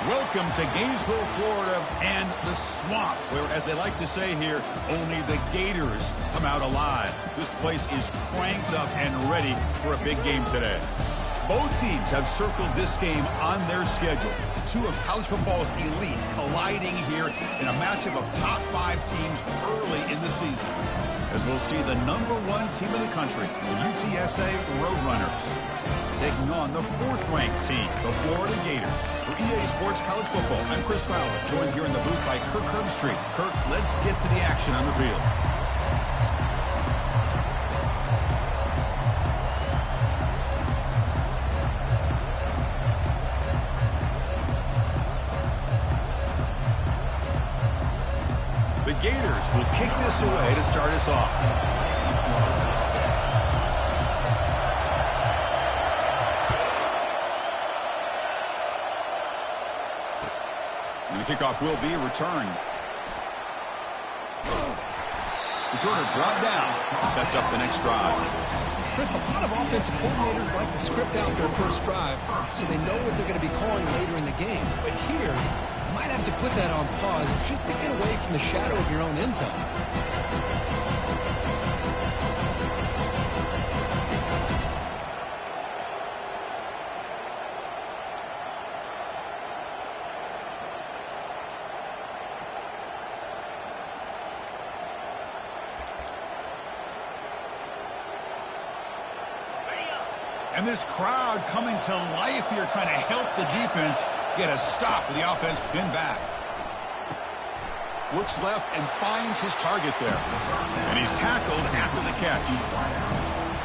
Welcome to Gainesville, Florida, and the swamp, where, as they like to say here, only the Gators come out alive. This place is cranked up and ready for a big game today. Both teams have circled this game on their schedule. Two of college football's elite colliding here in a matchup of top 5 teams early in the season. As we'll see the #1 team in the country, the UTSA Roadrunners, taking on the 4th-ranked team, the Florida Gators. For EA Sports College Football, I'm Chris Fowler, joined here in the booth by Kirk Herbstreit. Kirk, let's get to the action on the field. The Gators will kick this away to start us off. And the kickoff will be a return. Returner brought down. Sets up the next drive. Chris, a lot of offensive coordinators like to script out their first drive so they know what they're going to be calling later in the game. But here, you might have to put that on pause just to get away from the shadow of your own end zone. And this crowd coming to life here, trying to help the defense get a stop with the offense pinned back. Looks left and finds his target there. And he's tackled after the catch.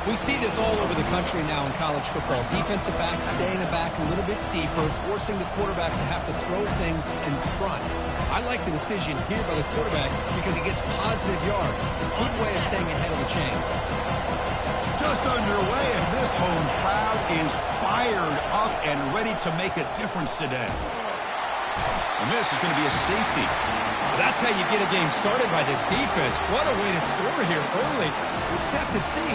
We see this all over the country now in college football. Defensive backs staying the back a little bit deeper, forcing the quarterback to have to throw things in front. I like the decision here by the quarterback because he gets positive yards. It's a good way of staying ahead of the chains. Just underway, and this home crowd is fired up and ready to make a difference today. And this is going to be a safety. That's how you get a game started by this defense. What a way to score here early. We'll just have to see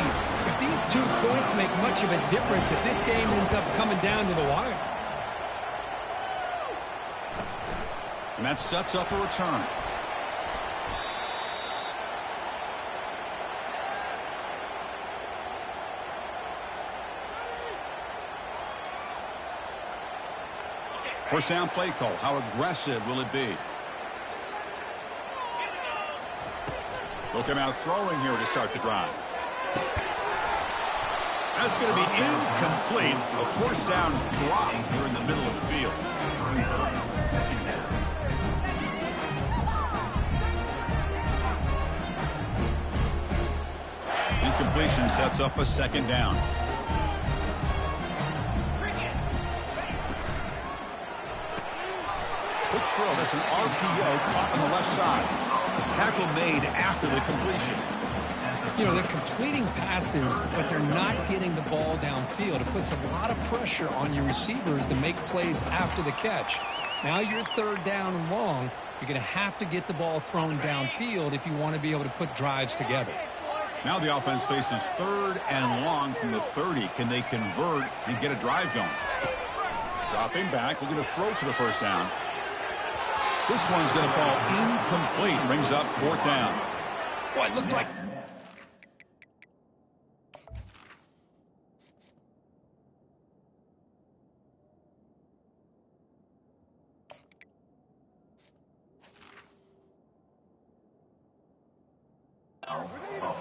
if these 2 points make much of a difference if this game ends up coming down to the wire. And that sets up a return. First down play call. How aggressive will it be? Look him out throwing here to start the drive. That's going to be incomplete. A first down drop here in the middle of the field. Incompletion sets up a second down. Quick throw. That's an RPO caught on the left side. Tackle made after the completion. You know, they're completing passes, but they're not getting the ball downfield. It puts a lot of pressure on your receivers to make plays after the catch. Now you're 3rd down and long. You're going to have to get the ball thrown downfield if you want to be able to put drives together. Now the offense faces 3rd and long from the 30. Can they convert and get a drive going? Dropping back, looking to throw for the first down. This one's going to fall incomplete. Brings up 4th down. Boy, it looked like...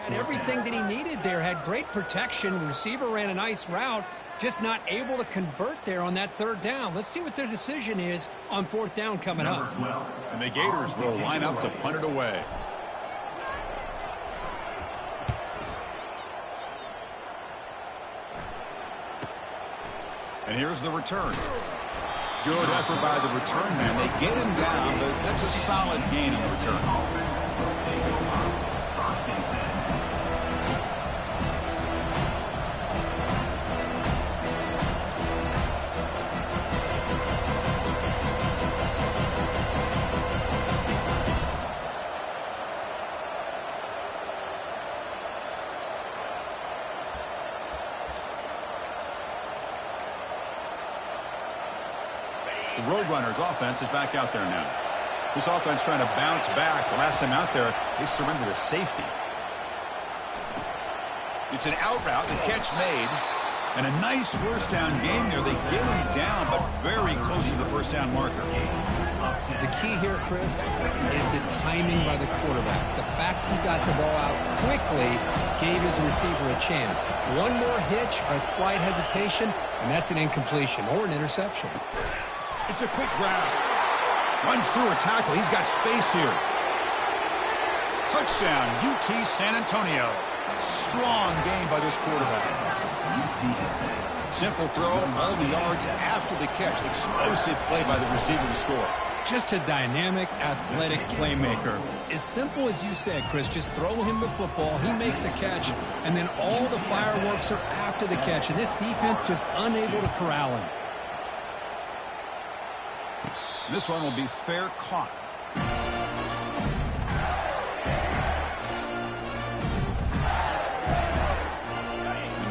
Had everything that he needed there. Had great protection. The receiver ran a nice route. Just not able to convert there on that 3rd down. Let's see what their decision is on 4th down coming up. And the Gators will line up to punt it away. And here's the return. Good effort by the return man. They get him down, but that's a solid gain on the return. The Roadrunners offense is back out there now. This offense trying to bounce back. The last time out there, they surrendered a safety. It's an out route. The catch made. And a nice first down gain there. They get him down, but very close to the first down marker. The key here, Chris, is the timing by the quarterback. The fact he got the ball out quickly gave his receiver a chance. One more hitch or a slight hesitation, and that's an incompletion or an interception. It's a quick grab. Runs through a tackle. He's got space here. Touchdown, UT San Antonio. Strong game by this quarterback. Simple throw, all the yards after the catch. Explosive play by the receiver to score. Just a dynamic, athletic playmaker. As simple as you said, Chris, just throw him the football, he makes a catch, and then all the fireworks are after the catch. And this defense just unable to corral him. This one will be fair caught.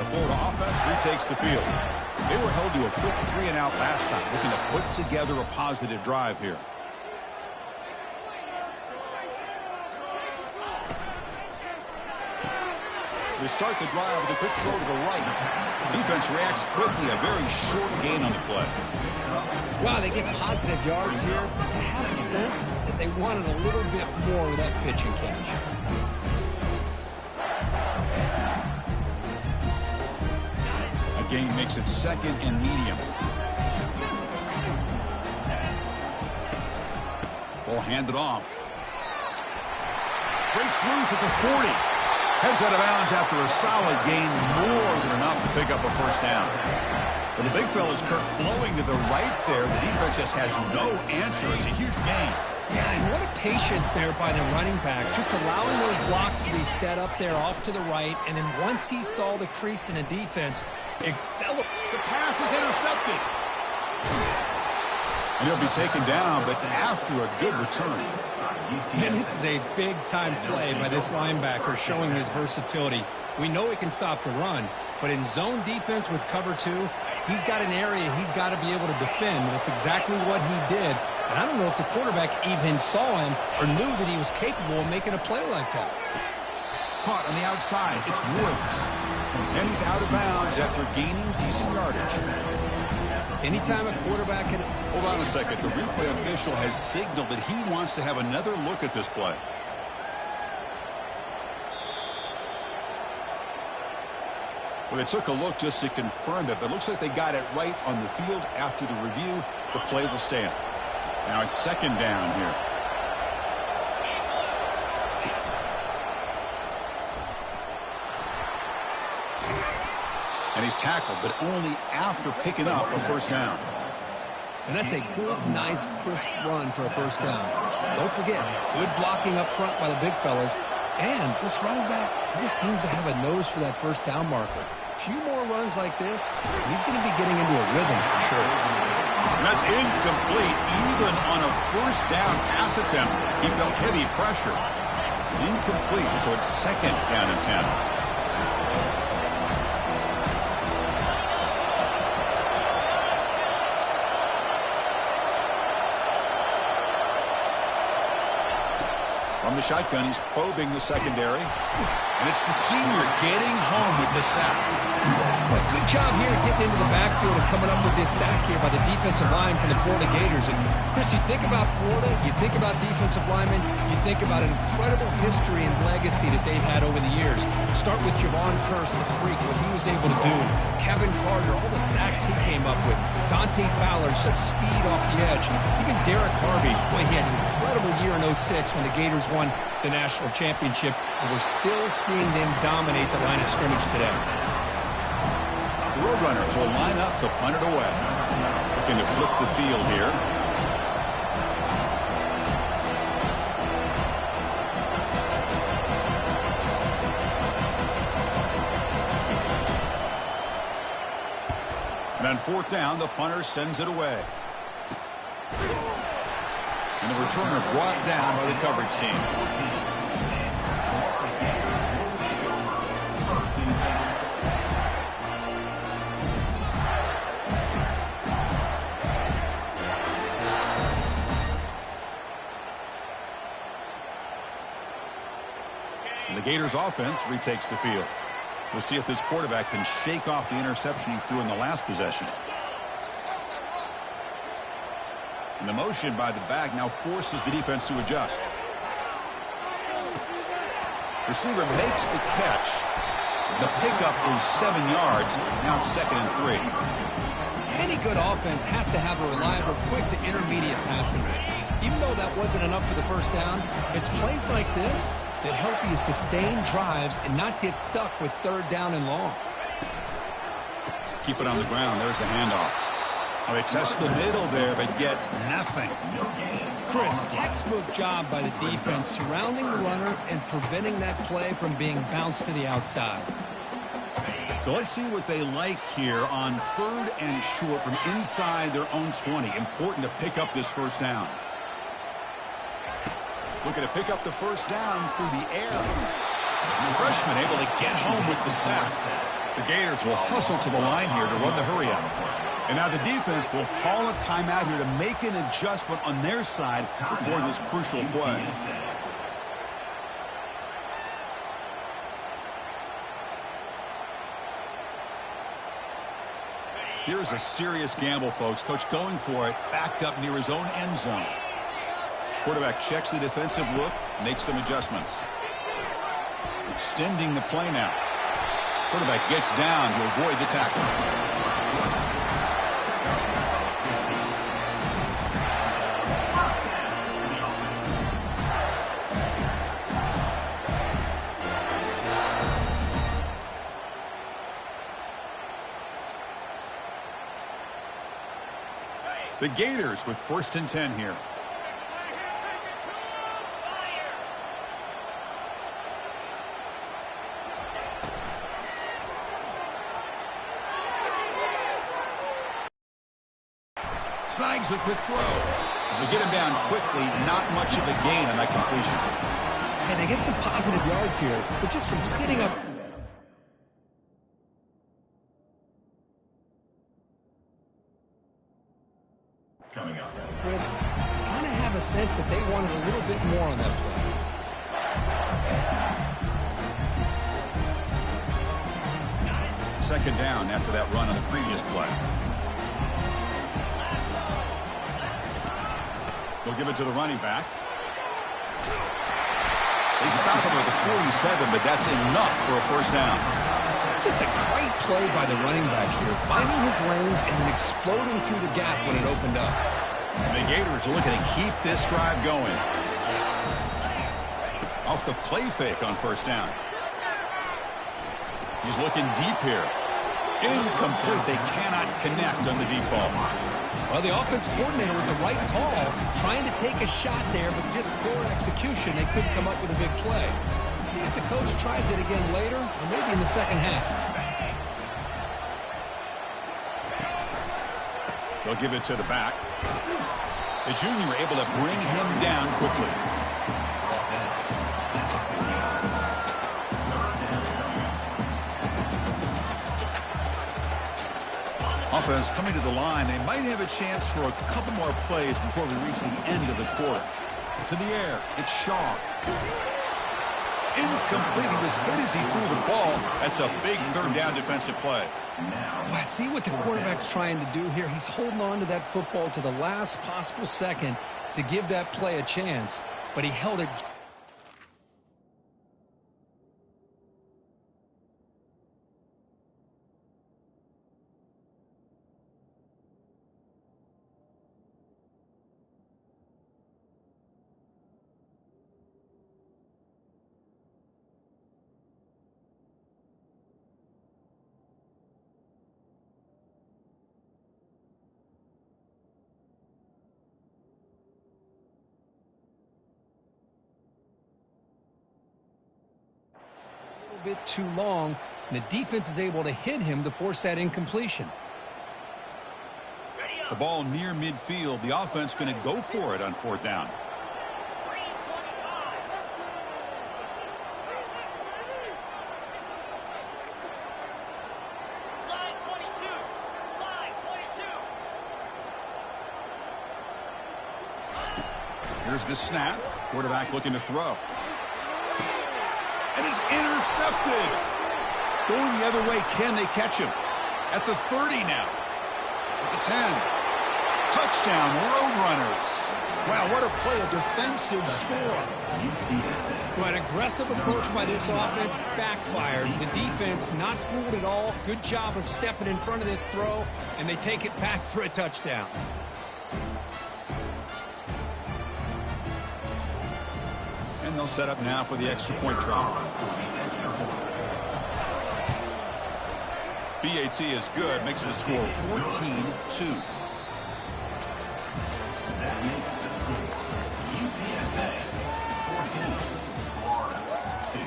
Florida offense retakes the field. They were held to a quick 3-and-out last time, looking to put together a positive drive here. They start the drive with a quick throw to the right. Defense reacts quickly, a very short gain on the play. Wow, they get positive yards here. I have a sense that they wanted a little bit more with that pitch and catch. Gain makes it second and medium. Ball handed off. Breaks loose at the 40. Heads out of bounds after a solid gain, more than enough to pick up a first down. But the big fella's Kirk flowing to the right there. The defense just has no answer. It's a huge gain. Yeah, and what a patience there by the running back, just allowing those blocks to be set up there off to the right, and then once he saw the crease in the defense, accelerate. The pass is intercepted. And he'll be taken down, but after a good return. And this is a big-time play by this linebacker showing his versatility. We know he can stop the run, but in zone defense with cover 2, he's got an area he's got to be able to defend, and that's exactly what he did. And I don't know if the quarterback even saw him or knew that he was capable of making a play like that. Caught on the outside. It's Woods. And he's out of bounds after gaining decent yardage. Anytime a quarterback can... Hold on a second. The replay official has signaled that he wants to have another look at this play. Well, they took a look just to confirm it, but it looks like they got it right on the field. After the review, the play will stand. Now it's second down here. And he's tackled, but only after picking up a first down. And that's a good, nice, crisp run for a first down. Don't forget, good blocking up front by the big fellas. And this running back, he just seems to have a nose for that first down marker. A few more runs like this, and he's going to be getting into a rhythm for sure. And that's incomplete. Even on a first down pass attempt, he felt heavy pressure. Incomplete, so it's second down and 10. From the shotgun, he's probing the secondary. And it's the senior getting home with the sack. Well, good job here getting into the backfield and coming up with this sack here by the defensive line for the Florida Gators. And, Chris, you think about Florida, you think about defensive linemen, you think about an incredible history and legacy that they've had over the years. Start with Javon Kearse, the freak, what he was able to do. Kevin Carter, all the sacks he came up with. Dante Fowler, such speed off the edge. Even Derek Harvey, boy, he had an incredible year in 06 when the Gators won the national championship. And we're still seeing them dominate the line of scrimmage today. The Roadrunners will line up to punt it away. Looking to flip the field here. And on fourth down, the punter sends it away. And the returner brought down by the coverage team. And the Gators offense retakes the field. We'll see if this quarterback can shake off the interception he threw in the last possession. And the motion by the back now forces the defense to adjust. Receiver makes the catch. The pickup is 7 yards. Now it's 2nd and 3. Any good offense has to have a reliable, quick to intermediate passing rate. Even though that wasn't enough for the first down, it's plays like this that help you sustain drives and not get stuck with 3rd down and long. Keep it on the ground. There's the handoff. Well, they test the middle there, but get nothing. Chris, textbook job by the defense surrounding the runner and preventing that play from being bounced to the outside. So let's see what they like here on 3rd and short from inside their own 20. Important to pick up this first down. Looking to pick up the first down through the air. And the freshman able to get home with the sack. The Gators will hustle to the line here to run the hurry up. And now the defense will call a timeout here to make an adjustment on their side before this crucial play. Here's a serious gamble, folks. Coach going for it, backed up near his own end zone. Quarterback checks the defensive look, makes some adjustments. Extending the play now. Quarterback gets down to avoid the tackle. The Gators with 1st and 10 here. Snags the quick throw. We get him down quickly. Not much of a gain on that completion. And they get some positive yards here, but just from sitting up. Coming up. Chris, kind of have a sense that they wanted a little bit more on that play. Second down after that run on the previous play. They'll give it to the running back. They stop him at the 47, but that's enough for a first down. Just a great play by the running back here, finding his lanes and then exploding through the gap when it opened up. And the Gators are looking to keep this drive going. Off the play fake on first down. He's looking deep here. Incomplete. They cannot connect on the deep ball. Well, the offense coordinator with the right call, trying to take a shot there, but just poor execution. They couldn't come up with a big play. Let's see if the coach tries it again later, or maybe in the second half. They'll give it to the back. The junior able to bring him down quickly. Offense coming to the line. They might have a chance for a couple more plays before we reach the end of the quarter. To the air. It's Shaw. Incomplete. He was hit as he threw the ball. That's a big third down defensive play. Well, I see what the quarterback's trying to do here. He's holding on to that football to the last possible second to give that play a chance, but he held it. Bit too long, and the defense is able to hit him to force that incompletion. The ball near midfield. The offense going to go for it on fourth down. Here's the snap. Quarterback looking to throw. and is intercepted. Going the other way, can they catch him? At the 30 now. At the 10. Touchdown, Roadrunners. Wow, what a play, a defensive score. Well, an aggressive approach by this offense backfires. The defense not fooled at all. Good job of stepping in front of this throw, and they take it back for a touchdown. And they'll set up now for the extra point try. BAT is good, makes the score 14-2. That makes the score UTSA 14, Florida 2.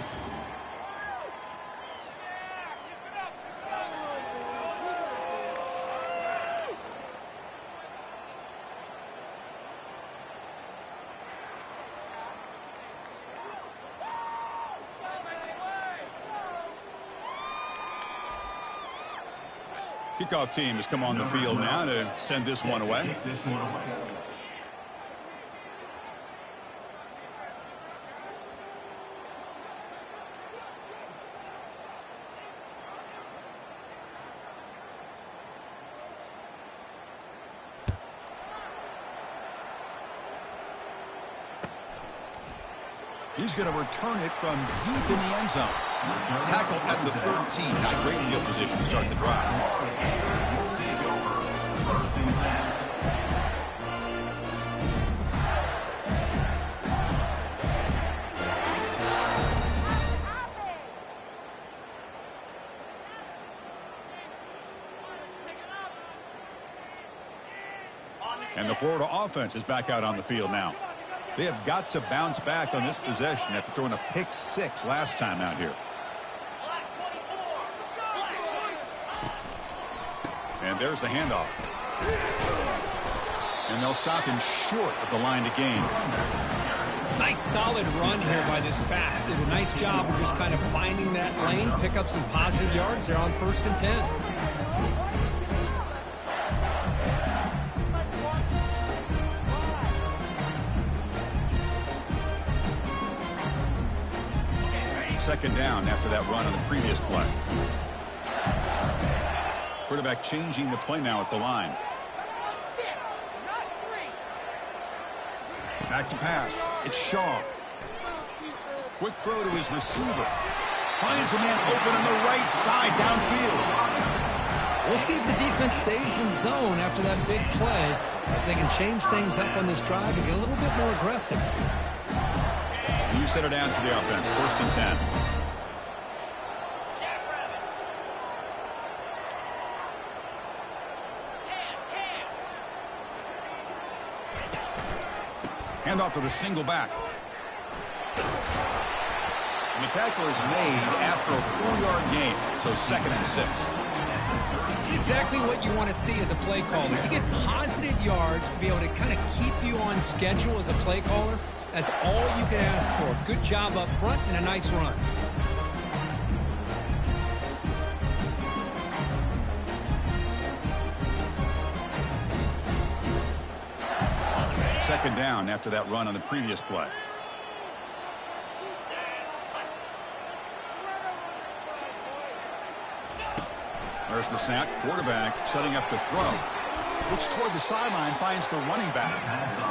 Kickoff team has come on the field now to send this one away. He's going to return it from deep in the end zone. Tackle at the 13. Not great field position to start the drive. And the Florida offense is back out on the field now. They have got to bounce back on this possession after throwing a pick 6 last time out here. And there's the handoff. And they'll stop him short of the line to gain. Nice solid run here by this back. Did a nice job of just kind of finding that lane, pick up some positive yards there on 1st and 10. Second down after that run on the previous play. Quarterback changing the play now at the line. Back to pass. It's Shaw. Quick throw to his receiver. Finds a man open on the right side downfield. We'll see if the defense stays in zone after that big play. If they can change things up on this drive and get a little bit more aggressive. You set it down to the offense. 1st and 10. Hand off to the single back. And the tackle is made after a 4-yard gain. So 2nd and 6. It's exactly what you want to see as a play caller. You get positive yards to be able to kind of keep you on schedule as a play caller. That's all you can ask for. Good job up front and a nice run. Second down after that run on the previous play. There's the snap. Quarterback setting up to throw. Looks toward the sideline, finds the running back.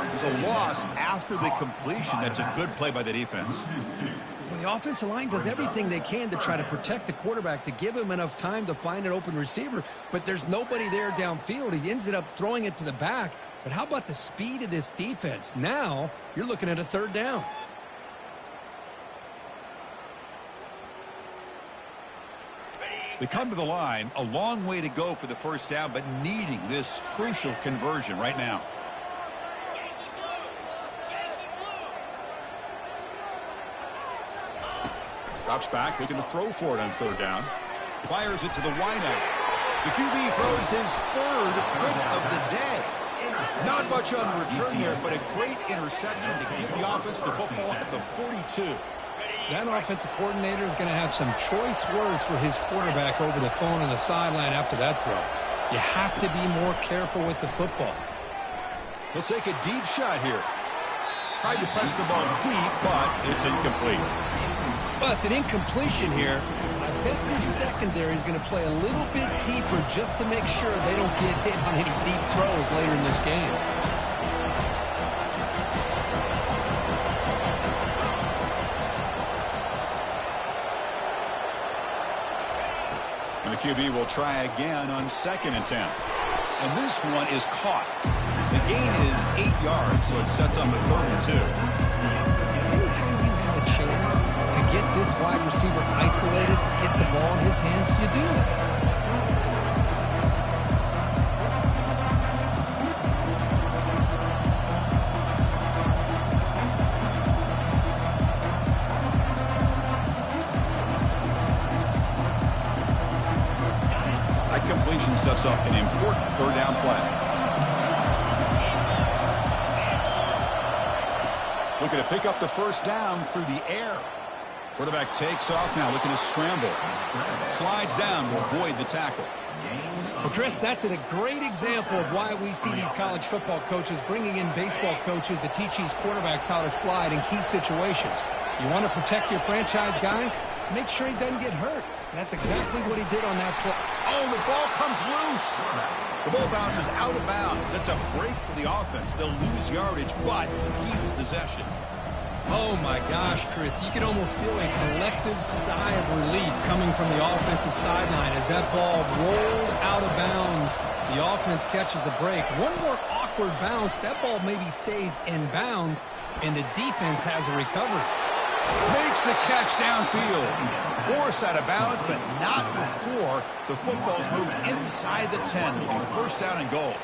There's a loss after the completion. That's a good play by the defense. Well, the offensive line does everything they can to try to protect the quarterback, to give him enough time to find an open receiver, but there's nobody there downfield. He ends up throwing it to the back. But how about the speed of this defense? Now you're looking at a 3rd down. They come to the line, a long way to go for the 1st down, but needing this crucial conversion right now. Drops back, looking to throw for it on 3rd down. Fires it to the wideout. The QB throws his 3rd pick of the day. Not much on the return there, but a great interception to give the offense the football at the 42. That offensive coordinator is going to have some choice words for his quarterback over the phone on the sideline after that throw. You have to be more careful with the football. He'll take a deep shot here. Tried to press the ball deep, but it's incomplete. Well, it's an incompletion here. I bet this secondary is going to play a little bit deeper just to make sure they don't get hit on any deep throws later in this game. And the QB will try again on 2nd and 10. And this one is caught. The gain is 8 yards, so it sets up a 3rd and 2. Anytime you have a chance to get this wide receiver isolated, get the ball in his hands, you do it. Completion sets up an important 3rd down play. Looking to pick up the 1st down through the air. Quarterback takes off now, looking to scramble. Slides down to avoid the tackle. Well, Chris, that's a great example of why we see these college football coaches bringing in baseball coaches to teach these quarterbacks how to slide in key situations. You want to protect your franchise guy? Make sure he doesn't get hurt. That's exactly what he did on that play. Oh, the ball comes loose. The ball bounces out of bounds. It's a break for the offense. They'll lose yardage, but keep possession. Oh, my gosh, Chris. You can almost feel a collective sigh of relief coming from the offensive sideline as that ball rolled out of bounds. The offense catches a break. One more awkward bounce. That ball maybe stays in bounds, and the defense has a recovery. Makes the catch downfield. Forced out of bounds, but not before the football's moved inside the 10. It'll be 1st down and goal.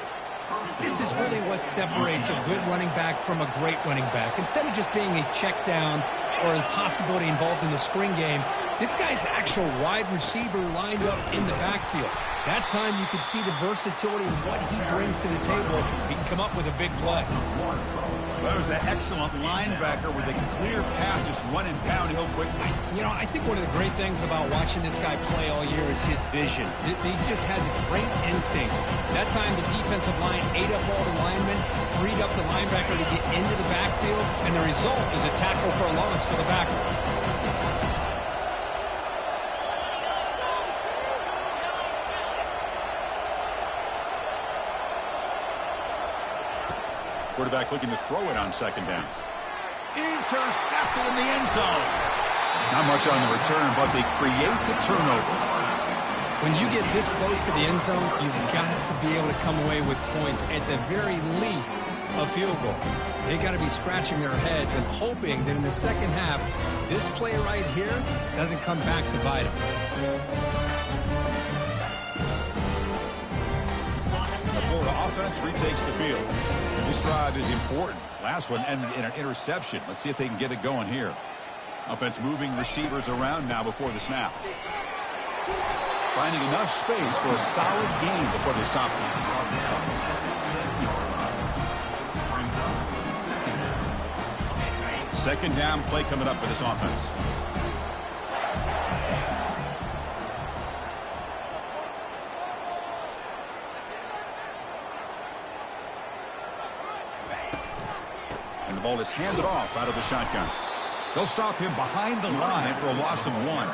This is really what separates a good running back from a great running back. Instead of just being a check down or a possibility involved in the screen game, this guy's actual wide receiver lined up in the backfield. That time you could see the versatility of what he brings to the table. He can come up with a big play. That was an excellent linebacker with a clear path, just running downhill quickly. You know, I think one of the great things about watching this guy play all year is his vision. He just has great instincts. That time the defensive line ate up all the linemen, freed up the linebacker to get into the backfield, and the result is a tackle for a loss for the backer. Quarterback looking to throw it on 2nd down. Intercepted in the end zone. Not much on the return, but they create the turnover. When you get this close to the end zone, you've got to be able to come away with points, at the very least a field goal. They got to be scratching their heads and hoping that in the second half, this play right here doesn't come back to bite them. The Florida offense retakes the field. This drive is important. Last one ended in an interception. Let's see if they can get it going here. Offense moving receivers around now before the snap. Finding enough space for a solid gain before they stop them. 2nd down play coming up for this offense. And the ball is handed off out of the shotgun. They'll stop him behind the line for a loss of 1.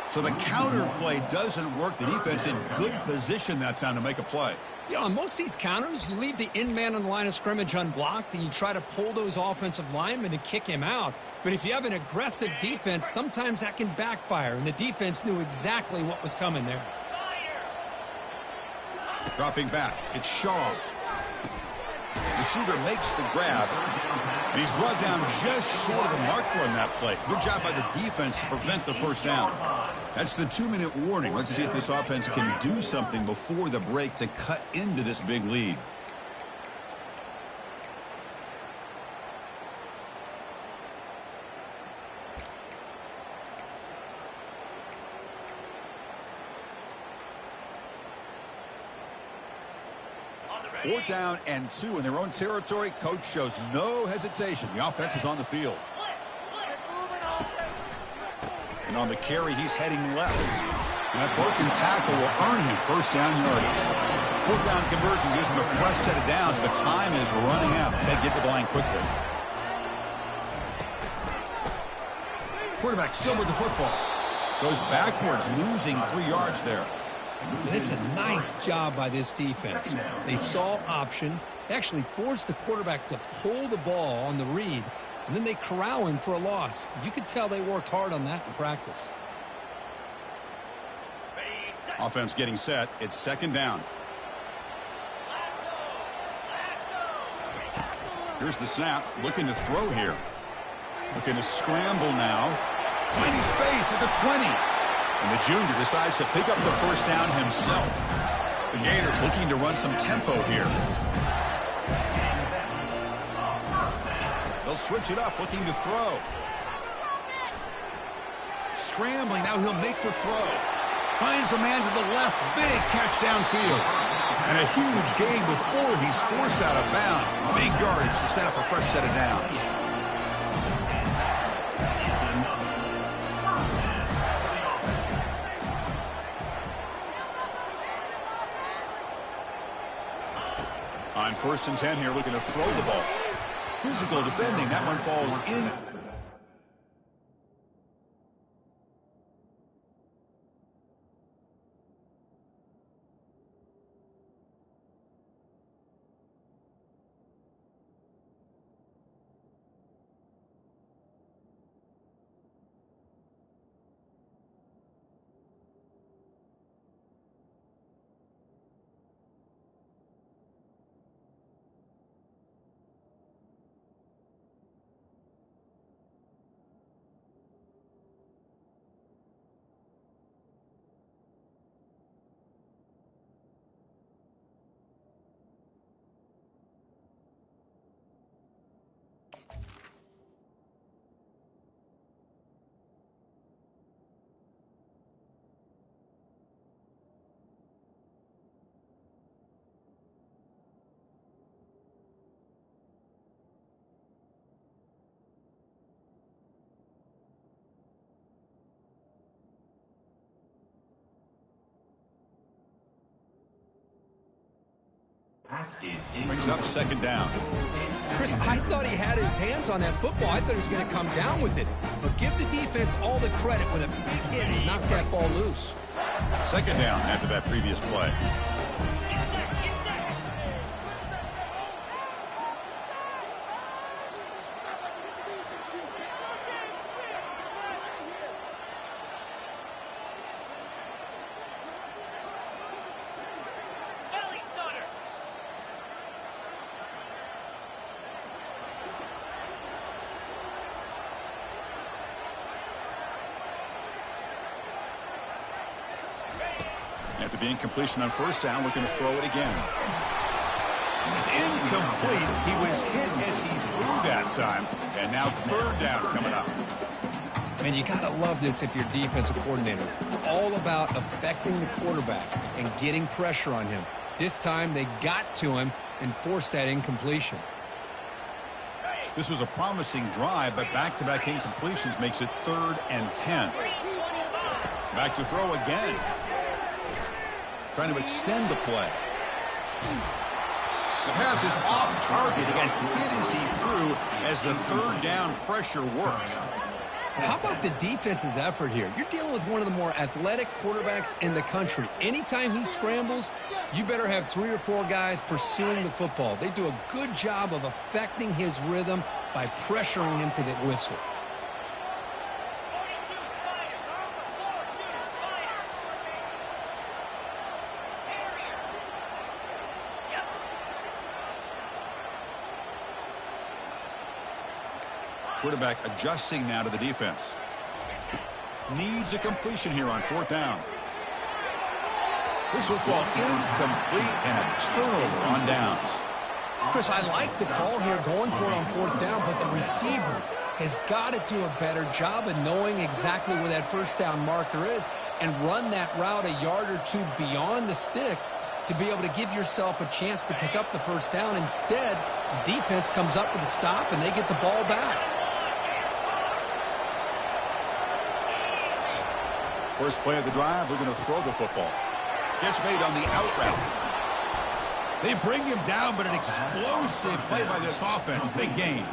So the counter play doesn't work. The defense in good position that time to make a play. You know, on most of these counters, you leave the in man on the line of scrimmage unblocked, and you try to pull those offensive linemen to kick him out. But if you have an aggressive defense, sometimes that can backfire, and the defense knew exactly what was coming there. Dropping back, it's Shaw. Receiver makes the grab, and he's brought down just short of the marker on that play. Good job by the defense to prevent the 1st down. That's the 2-minute warning. Let's see if this offense can do something before the break to cut into this big lead. Fourth down and 2 in their own territory. Coach shows no hesitation. The offense is on the field. And on the carry, he's heading left. And that broken tackle will earn him 1st down yardage. 4th down conversion gives him a fresh set of downs, but time is running out. They get to the line quickly. Quarterback still with the football. Goes backwards, losing 3 yards there. It's a nice job by this defense. They saw option, actually forced the quarterback to pull the ball on the read, and then they corral him for a loss. You could tell they worked hard on that in practice. Offense getting set. It's second down. Here's the snap. Looking to throw here. Looking to scramble now. Plenty space at the 20. And the junior decides to pick up the first down himself. The Gators looking to run some tempo here. They'll switch it up, looking to throw. Scrambling, now he'll make the throw. Finds a man to the left, big catch downfield. And a huge gain before he's forced out of bounds. Big yardage to set up a fresh set of downs. On 1st and 10 here, looking to throw the ball. Physical defending, that one falls in. Brings up second down. Chris, I thought he had his hands on that football. I thought he was going to come down with it. But give the defense all the credit with a big hit and knock that ball loose. Second down after that previous play. After the incompletion on first down, we're going to throw it again. It's incomplete. He was hit as he threw that time. And now third down coming up. Man, you got to love this if you're defensive coordinator. It's all about affecting the quarterback and getting pressure on him. This time they got to him and forced that incompletion. This was a promising drive, but back-to-back incompletions makes it 3rd and 10. Back to throw again. Trying to extend the play. The pass is off target. Again, hit as he threw as the third down pressure works. How about the defense's effort here? You're dealing with one of the more athletic quarterbacks in the country. Anytime he scrambles, you better have 3 or 4 guys pursuing the football. They do a good job of affecting his rhythm by pressuring him to the whistle. Quarterback adjusting now to the defense. Needs a completion here on 4th down. This will fall incomplete and a turnover on downs. Chris, I like the call here going for it on 4th down, but the receiver has got to do a better job of knowing exactly where that first down marker is and run that route a yard or 2 beyond the sticks to be able to give yourself a chance to pick up the first down. Instead, the defense comes up with a stop and they get the ball back. First play of the drive, they're going to throw the football. Catch made on the out route. They bring him down, but an explosive play by this offense. Big gain.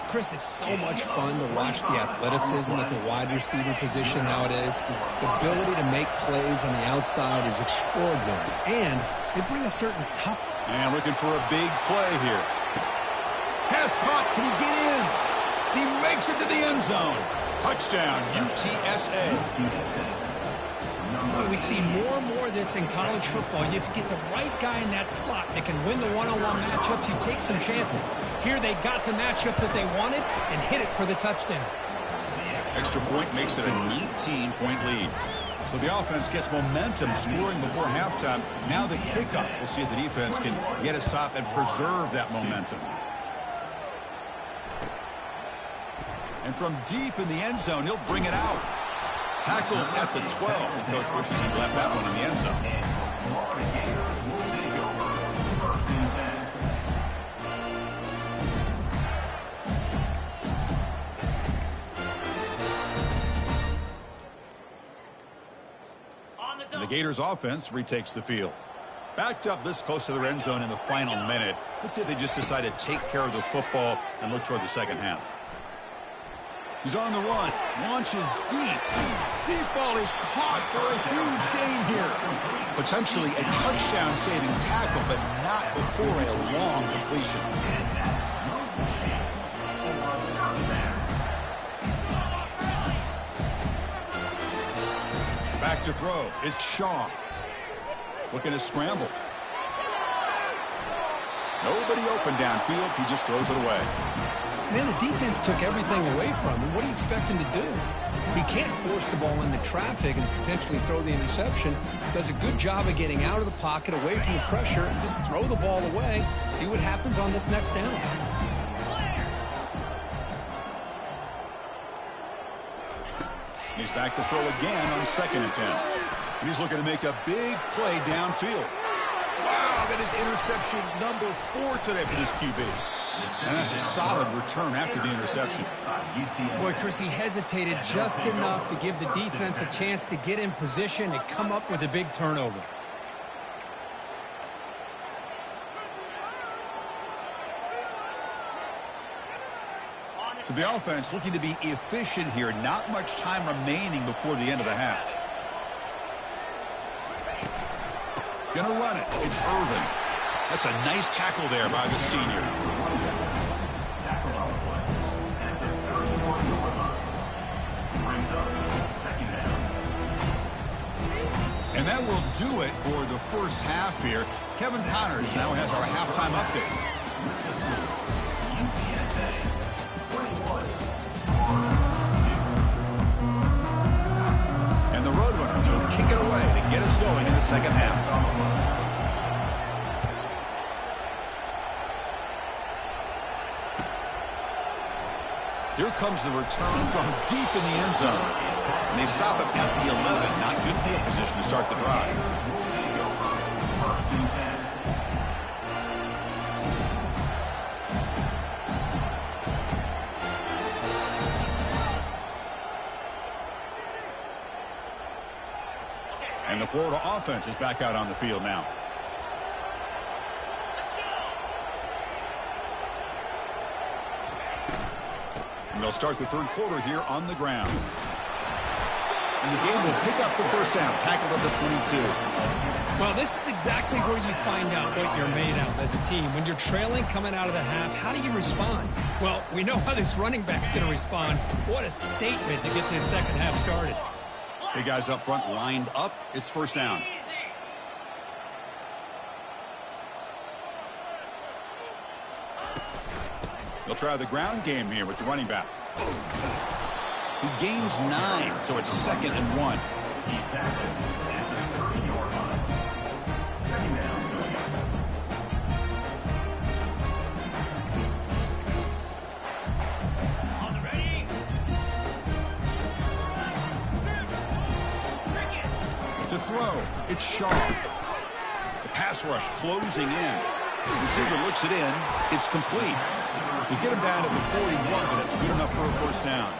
Chris, it's so much fun to watch the athleticism at the wide receiver position nowadays. The ability to make plays on the outside is extraordinary. And they bring a certain tough... And looking for a big play here. Pass caught. Can he get in? He makes it to the end zone. Touchdown, UTSA. Boy, we see more and more of this in college football. If you get the right guy in that slot that can win the one-on-one matchups, you take some chances. Here they got the matchup that they wanted and hit it for the touchdown. Extra point makes it a 19-point lead. So the offense gets momentum scoring before halftime. Now the kickoff. We'll see if the defense can get a stop and preserve that momentum. And from deep in the end zone, he'll bring it out. Tackled at the 12. The coach wishes he left that one in the end zone. And the Gators offense retakes the field. Backed up this close to the end zone in the final minute. Let's see if they just decide to take care of the football and look toward the second half. He's on the run. Launches deep. Deep ball is caught for a huge gain here. Potentially a touchdown-saving tackle, but not before a long completion. Back to throw. It's Shaw. Looking to scramble. Nobody open downfield. He just throws it away. Man, the defense took everything away from him. What do you expect him to do? He can't force the ball into traffic and potentially throw the interception. Does a good job of getting out of the pocket, away from the pressure, and just throw the ball away. See what happens on this next down. He's back to throw again on 2nd and 10. And he's looking to make a big play downfield. Wow, that is interception number 4 today for this QB. And that's a solid return after the interception. Boy, Chris, he hesitated just enough to give the defense a chance to get in position and come up with a big turnover. So the offense looking to be efficient here. Not much time remaining before the end of the half. Gonna run it. It's Irvin. That's a nice tackle there by the senior. And that will do it for the first half here. Kevin Connors now has our halftime update. And the Roadrunners will kick it away to get us going in the second half. Here comes the return from deep in the end zone. And they stop him at the 11. Not good field position to start the drive. And the Florida offense is back out on the field now. And they'll start the third quarter here on the ground. And the game will pick up the first down, tackled at the 22. Well, this is exactly where you find out what you're made of as a team. When you're trailing coming out of the half, how do you respond? Well, we know how this running back's going to respond. What a statement to get this second half started. Big guys up front lined up. It's first down. They'll try the ground game here with the running back. He gains 9, so it's 2nd and 1. He's tackled at the 30-yard line. Second down. On the ready. To throw, it's Shaw. The pass rush closing in. The receiver looks it in. It's complete. We get him down to the 41, but it's good enough for a first down.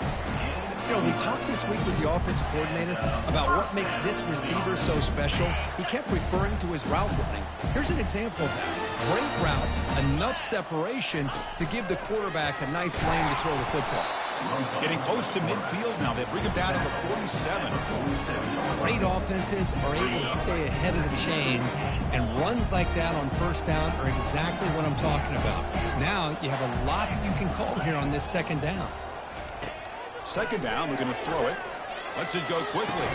You know, we talked this week with the offensive coordinator about what makes this receiver so special. He kept referring to his route running. Here's an example of that. Great route, enough separation to give the quarterback a nice lane to throw the football. Getting close to midfield now. They bring him down to the 47. Great offenses are able to stay ahead of the chains, and runs like that on first down are exactly what I'm talking about. Now you have a lot that you can call here on this second down. Second down, we're going to throw it. Lets it go quickly.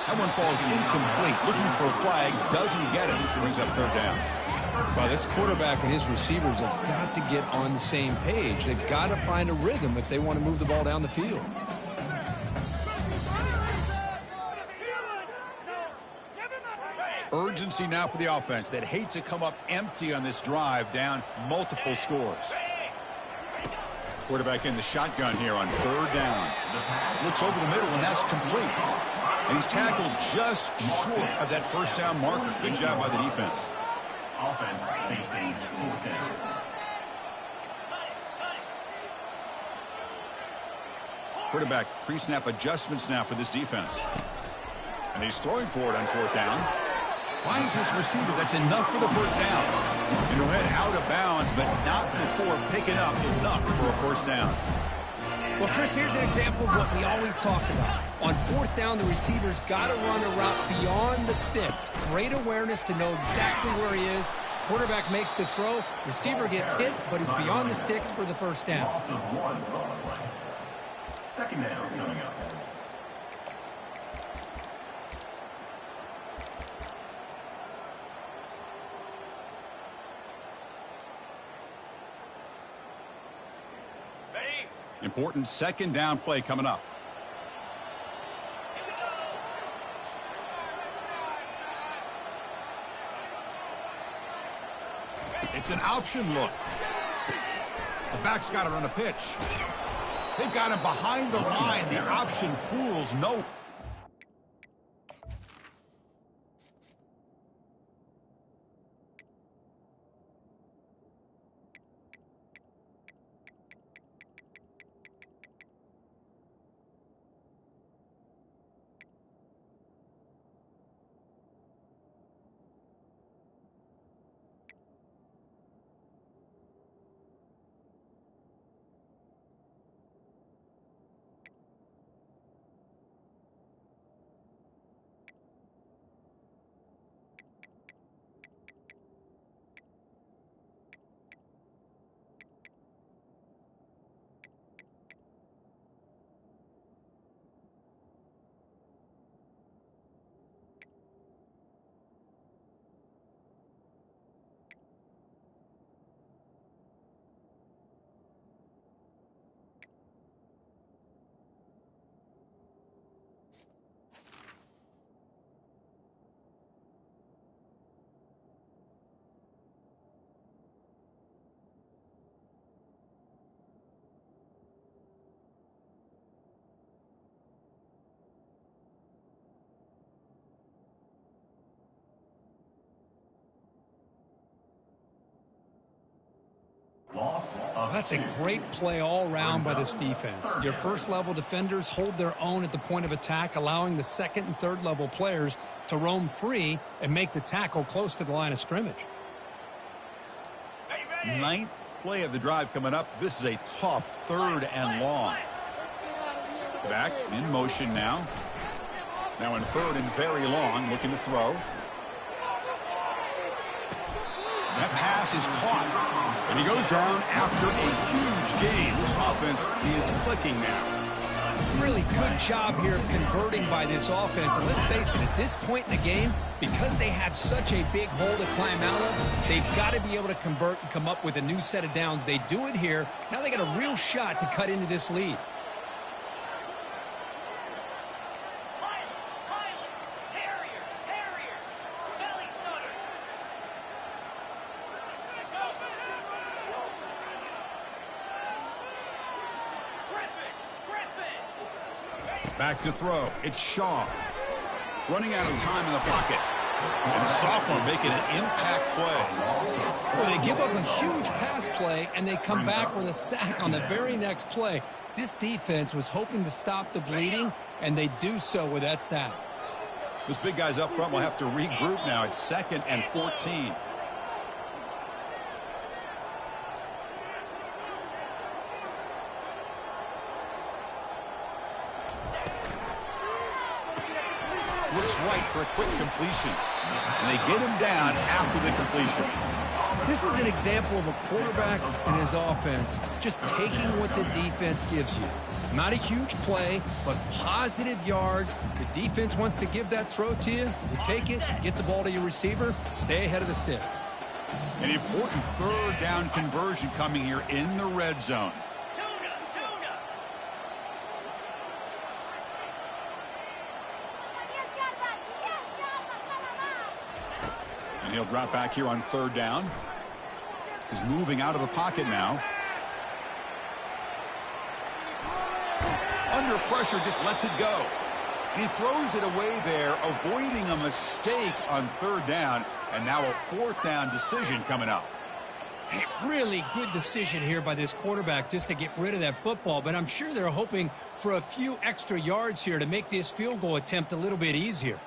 That one falls incomplete. Looking for a flag, doesn't get it. Brings up third down. Well, this quarterback and his receivers have got to get on the same page. They've got to find a rhythm if they want to move the ball down the field. Urgency now for the offense. They'd hate to come up empty on this drive, down multiple scores. Quarterback in the shotgun here on third down. Looks over the middle, and that's complete. And he's tackled just short of that first down marker. Good job by the defense. Offense facing fourth down. Quarterback pre-snap adjustments now for this defense. And he's throwing for it on fourth down. Finds this receiver. That's enough for the first down. And he'll head out of bounds, but not before picking up enough for a first down. Well, Chris, here's an example of what we always talk about. On fourth down, the receiver's got to run a route beyond the sticks. Great awareness to know exactly where he is. Quarterback makes the throw. Receiver gets hit, but he's beyond the sticks for the first down. Loss of one throwing play. Second down coming up. Important second down play coming up. It's an option look. The back's got to run a pitch. They've got him behind the line. The option fools no. That's a great play all around by this defense. Your first-level defenders hold their own at the point of attack, allowing the second and third-level players to roam free and make the tackle close to the line of scrimmage. Ninth play of the drive coming up. This is a tough third and long. Back in motion now. Now in third and very long, looking to throw. That pass is caught, and he goes down after a huge gain. This offense is clicking now. Really good job here of converting by this offense. And let's face it, at this point in the game, because they have such a big hole to climb out of, they've got to be able to convert and come up with a new set of downs. They do it here. Now they got a real shot to cut into this lead. Back to throw. It's Shaw. Running out of time in the pocket. And the sophomore making an impact play. Well, they give up a huge pass play, and they come back with a sack on the very next play. This defense was hoping to stop the bleeding, and they do so with that sack. This big guy's up front will have to regroup now. It's 2nd and 14. Looks right for a quick completion. And they get him down after the completion. This is an example of a quarterback and his offense just taking what the defense gives you. Not a huge play, but positive yards. The defense wants to give that throw to you. You take it, get the ball to your receiver, stay ahead of the sticks. An important 3rd down conversion coming here in the red zone. And he'll drop back here on 3rd down. He's moving out of the pocket now. Under pressure, just lets it go. And he throws it away there, avoiding a mistake on 3rd down. And now a 4th down decision coming up. Hey, really good decision here by this quarterback just to get rid of that football. But I'm sure they're hoping for a few extra yards here to make this field goal attempt a little bit easier.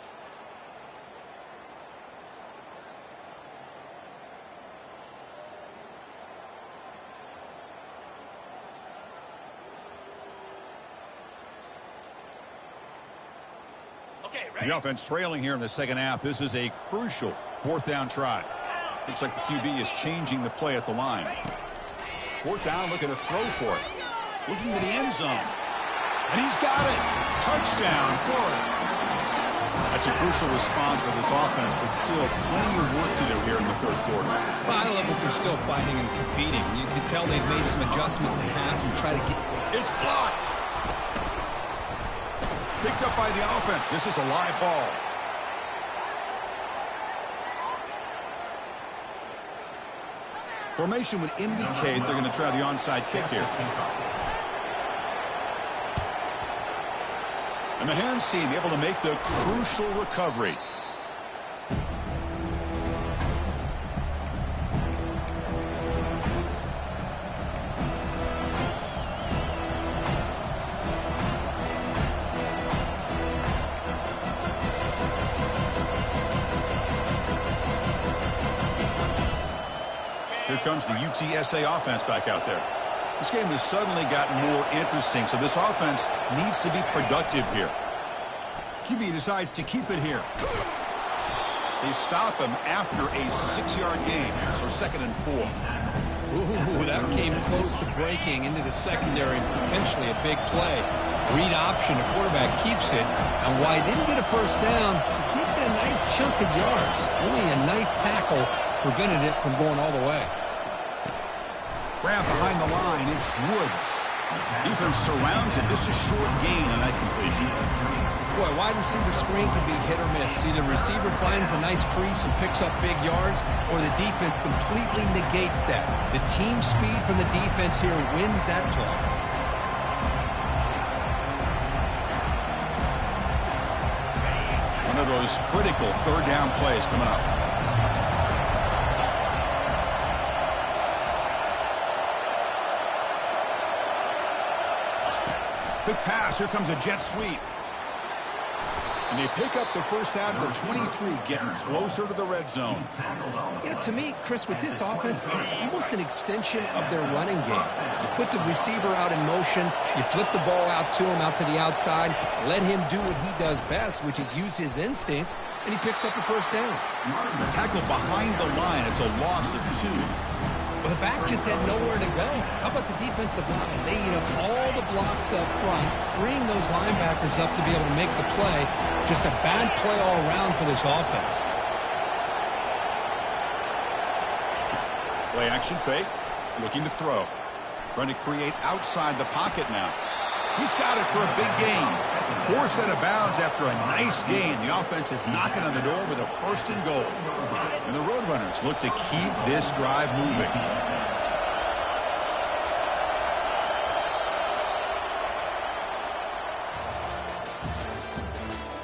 The offense trailing here in the 2nd half. This is a crucial 4th down try. Looks like the QB is changing the play at the line. 4th down, looking to throw for it. Looking to the end zone. And he's got it. Touchdown, Florida. That's a crucial response for this offense, but still plenty of work to do here in the 3rd quarter. Well, I love that they're still fighting and competing. You can tell they've made some adjustments in half and try to get... It's blocked. Picked up by the offense. This is a live ball. Formation would indicate they're going to try the onside kick here. And the hands team able to make the crucial recovery. Here comes the UTSA offense back out there. This game has suddenly gotten more interesting, so this offense needs to be productive here. QB decides to keep it here. They stop him after a 6-yard gain, so 2nd and 4. Ooh, that came close to breaking into the secondary and potentially a big play. Read option, the quarterback keeps it. And while he didn't get a 1st down, he did get a nice chunk of yards. Only a nice tackle prevented it from going all the way. Grab behind the line, it's Woods. Defense surrounds him, just a short gain on that completion. Boy, wide receiver screen can be hit or miss. Either receiver finds a nice crease and picks up big yards, or the defense completely negates that. The team speed from the defense here wins that play. One of those critical 3rd down plays coming up. Big pass. Here comes a jet sweep. And they pick up the 1st out of the 23, getting closer to the red zone. You know, to me, Chris, with this offense, it's almost an extension of their running game. You put the receiver out in motion, you flip the ball out to him, out to the outside, let him do what he does best, which is use his instincts, and he picks up a 1st down. Tackle behind the line. It's a loss of 2. Well, the back just had nowhere to go. How about the defensive line? They eat up all the blocks up front, freeing those linebackers up to be able to make the play. Just a bad play all around for this offense. Play action fake. Looking to throw. Trying to create outside the pocket now. He's got it for a big gain. 4 set of bounds after a nice gain. The offense is knocking on the door with a 1st and goal. And the Roadrunners look to keep this drive moving.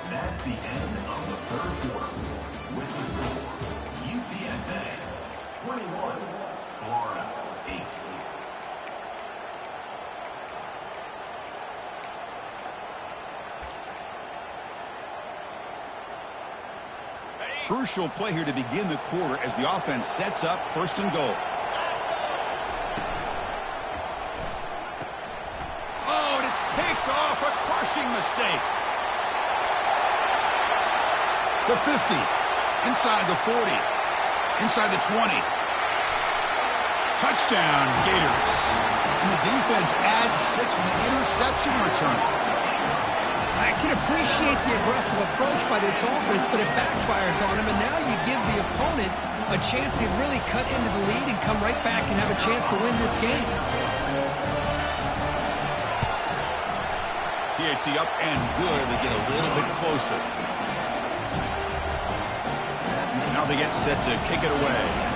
That's the end of the 3rd quarter. With the score, UTSA 21, Florida 8. Crucial play here to begin the quarter as the offense sets up first and goal. Oh, and it's picked off. A crushing mistake. The 50. Inside the 40. Inside the 20. Touchdown, Gators. And the defense adds 6 with the interception return. I can appreciate the aggressive approach by this offense, but it backfires on him, and now you give the opponent a chance to really cut into the lead and come right back and have a chance to win this game. PAT up and good. They get a little bit closer. Now they get set to kick it away.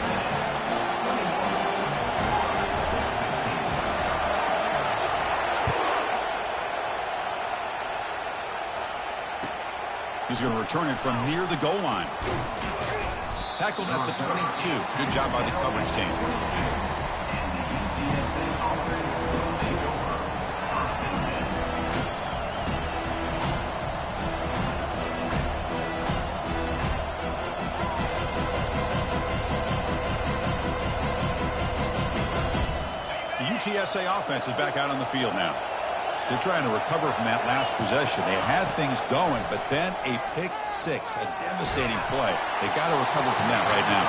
He's going to return it from near the goal line. Tackled at the 22. Good job by the coverage team. The UTSA offense is back out on the field now. They're trying to recover from that last possession. They had things going, but then a pick six, a devastating play. They got to recover from that right now.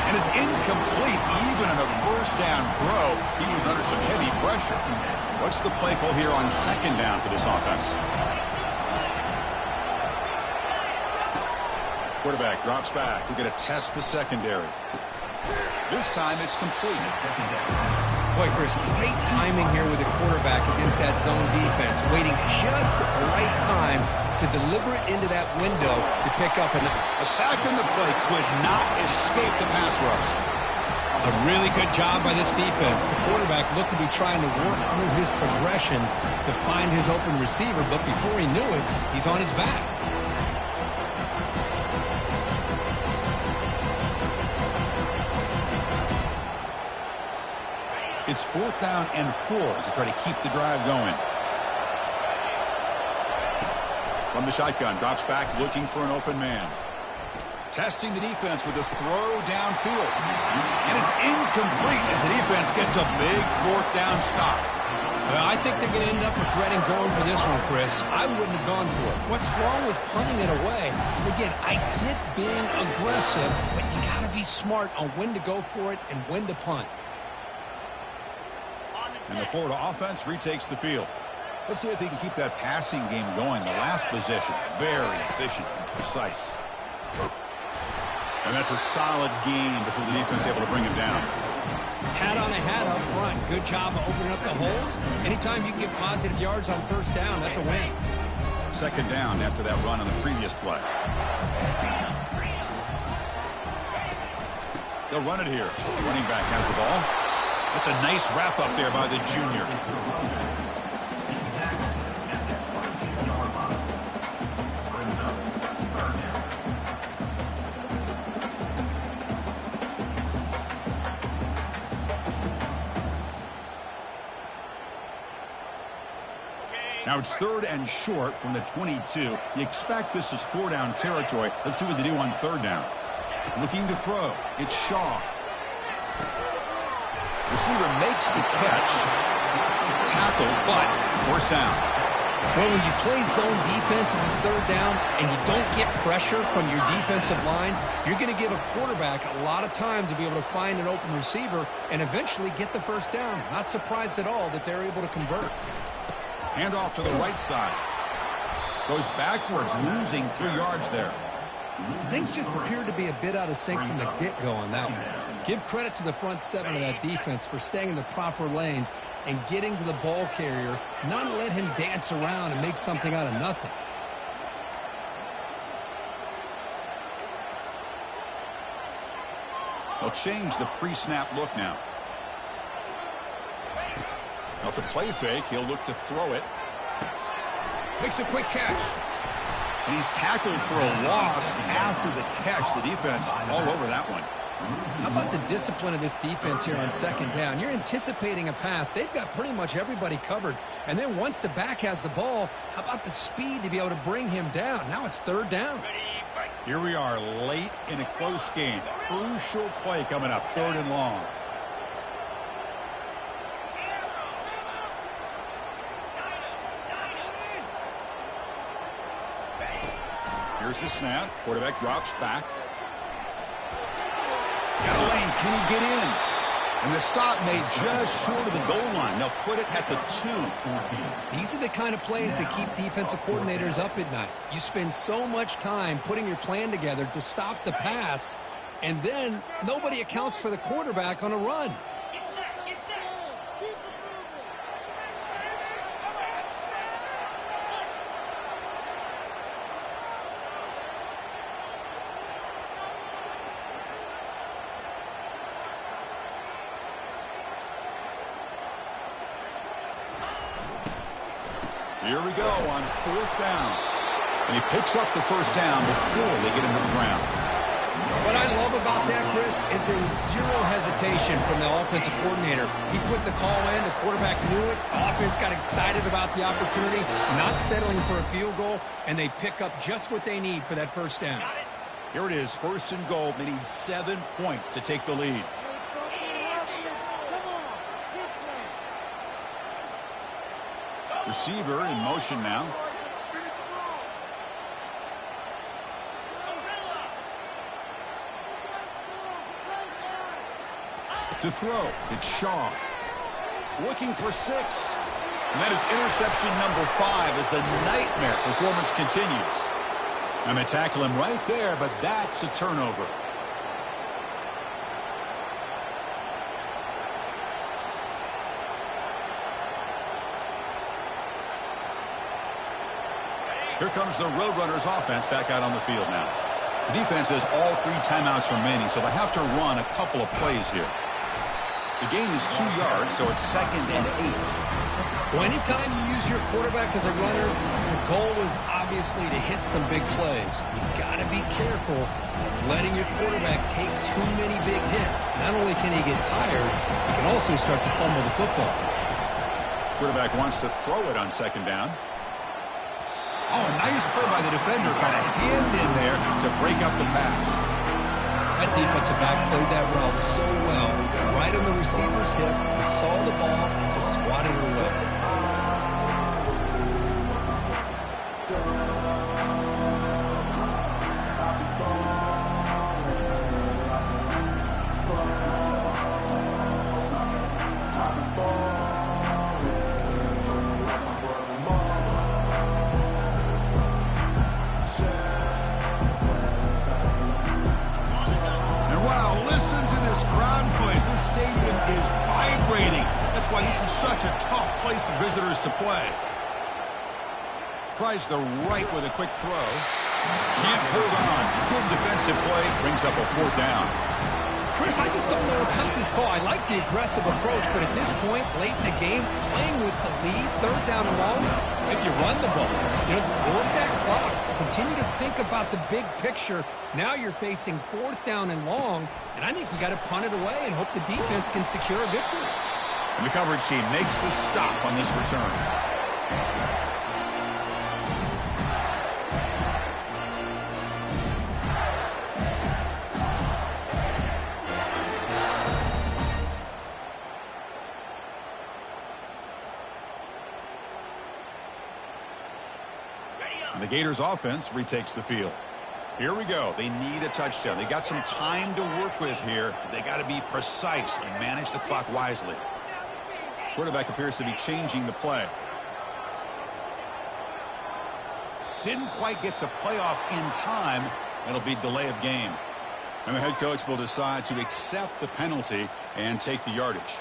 And it's incomplete. Even on a first down throw, he was under some heavy pressure. What's the play call here on second down for this offense? Quarterback drops back. We're going to test the secondary. This time it's complete. Boy, Chris, great timing here with the quarterback against that zone defense, waiting just the right time to deliver it into that window to pick up a sack in the play could not escape the pass rush. A really good job by this defense. The quarterback looked to be trying to work through his progressions to find his open receiver, but before he knew it, he's on his back. It's 4th down and 4 to try to keep the drive going. From the shotgun, drops back looking for an open man. Testing the defense with a throw downfield. And it's incomplete as the defense gets a big 4th down stop. Well, I think they're going to end up regretting going for this one, Chris. I wouldn't have gone for it. What's wrong with punting it away? And again, I get being aggressive, but you got to be smart on when to go for it and when to punt. And the Florida offense retakes the field. Let's see if they can keep that passing game going. The last possession, very efficient and precise. And that's a solid gain before the defense able to bring him down. Hat on a hat up front. Good job of opening up the holes. Anytime you can get positive yards on first down, that's a win. Second down after that run on the previous play. They'll run it here. The running back has the ball. That's a nice wrap up there by the junior. Now it's 3rd and short from the 22. You expect this is 4-down territory. Let's see what they do on 3rd down. Looking to throw. It's Shaw. Receiver makes the catch. Tackle, but first down. Well, when you play zone defense on 3rd down and you don't get pressure from your defensive line, you're going to give a quarterback a lot of time to be able to find an open receiver and eventually get the first down. Not surprised at all that they're able to convert. Handoff to the right side. Goes backwards, losing 3 yards there. Things just appeared to be a bit out of sync from the get-go on that one. Give credit to the front 7 of that defense for staying in the proper lanes and getting to the ball carrier, not let him dance around and make something out of nothing. They'll change the pre-snap look now. Off the play fake, he'll look to throw it. Makes a quick catch. And he's tackled for a loss after the catch. The defense all over that one. How about the discipline of this defense here on 2nd down? You're anticipating a pass. They've got pretty much everybody covered. And then once the back has the ball, how about the speed to be able to bring him down? Now it's 3rd down. Here we are late in a close game. Crucial play coming up, 3rd and long. Here's the snap. Quarterback drops back. Got a lane. Can he get in? And the stop made just short of the goal line. They'll put it at the 2. These are the kind of plays that keep defensive coordinators up at night. You spend so much time putting your plan together to stop the pass, and then nobody accounts for the quarterback on a run. Here we go on 4th down. And he picks up the 1st down before they get him to the ground. What I love about that, Chris, is there was zero hesitation from the offensive coordinator. He put the call in. The quarterback knew it. The offense got excited about the opportunity, not settling for a field goal, and they pick up just what they need for that 1st down. Here it is, 1st and goal. They need 7 points to take the lead. Receiver in motion now. To throw, it's Shaw. Looking for 6. And that is interception number 5 as the nightmare performance continues. I'm going to tackle him right there, but that's a turnover. Here comes the Roadrunners offense back out on the field now. The defense has all 3 timeouts remaining, so they have to run a couple of plays here. The gain is 2 yards, so it's 2nd and 8. Well, anytime you use your quarterback as a runner, the goal is obviously to hit some big plays. You've got to be careful of letting your quarterback take too many big hits. Not only can he get tired, he can also start to fumble the football. Quarterback wants to throw it on 2nd down. Oh, nice play by the defender. Got a hand in there to break up the pass. That defensive back played that route so well. Right on the receiver's hip, he saw the ball and just swatted it away. Why this is such a tough place for visitors to play. Tries the right with a quick throw. Can't hold on. Good defensive play. Brings up a 4th down. Chris, I just don't know about this call. I like the aggressive approach, but at this point, late in the game, playing with the lead, 3rd down and long, maybe you run the ball. You know, work that clock. Continue to think about the big picture. Now you're facing 4th down and long, and I think you got to punt it away and hope the defense can secure a victory. And the coverage team makes the stop on this return. And the Gators offense retakes the field. Here we go. They need a touchdown. They got some time to work with here. They got to be precise and manage the clock wisely. Quarterback appears to be changing the play. Didn't quite get the playoff in time. It'll be delay of game. And the head coach will decide to accept the penalty and take the yardage.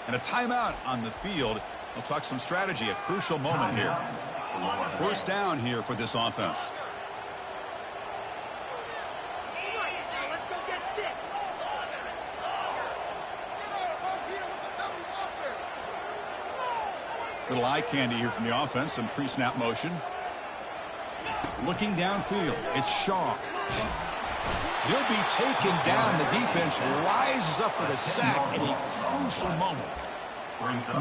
And a timeout on the field. We'll talk some strategy, a crucial moment here. 1st down here for this offense. Little eye candy here from the offense. Some pre-snap motion. Looking downfield. It's Shaw. He'll be taken down. The defense rises up with a sack at a crucial moment.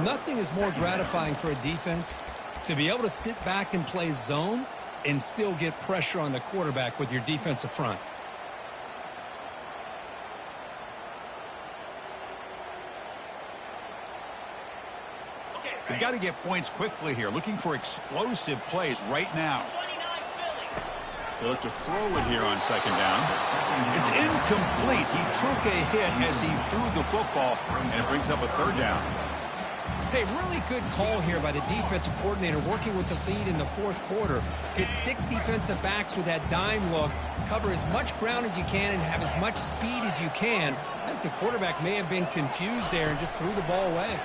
Nothing is more gratifying for a defense to be able to sit back and play zone and still get pressure on the quarterback with your defensive front. They've got to get points quickly here. Looking for explosive plays right now. They look to throw it here on second down. It's incomplete. He took a hit as he threw the football, and it brings up a third down. Hey, really good call here by the defensive coordinator working with the lead in the fourth quarter. Get 6 defensive backs with that dime look. Cover as much ground as you can and have as much speed as you can. I think the quarterback may have been confused there and just threw the ball away.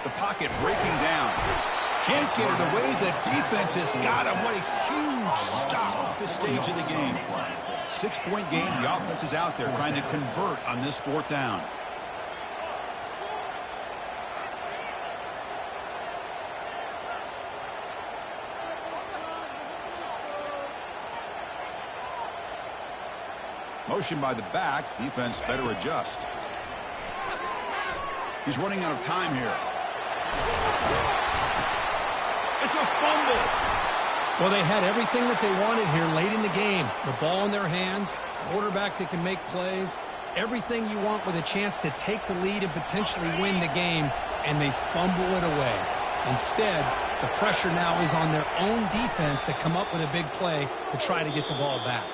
The pocket breaking down. Can't get it away. The defense has got him. What a huge stop at this stage of the game. 6-point game. The offense is out there trying to convert on this fourth down. Motion by the back. Defense better adjust. He's running out of time here. It's a fumble. Well, they had everything that they wanted here late in the game. The ball in their hands, quarterback that can make plays, everything you want with a chance to take the lead and potentially win the game, and they fumble it away. Instead, the pressure now is on their own defense to come up with a big play to try to get the ball back.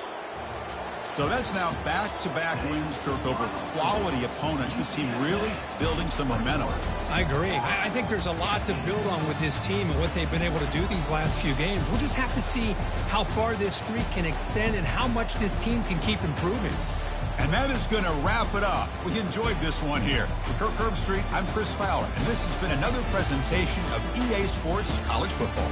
So that's now back-to-back wins, Kirk, over quality opponents. This team really building some momentum. I agree. I think there's a lot to build on with this team and what they've been able to do these last few games. We'll just have to see how far this streak can extend and how much this team can keep improving. And that is going to wrap it up. We enjoyed this one here. For Kirk Herbstreit, I'm Chris Fowler, and this has been another presentation of EA Sports College Football.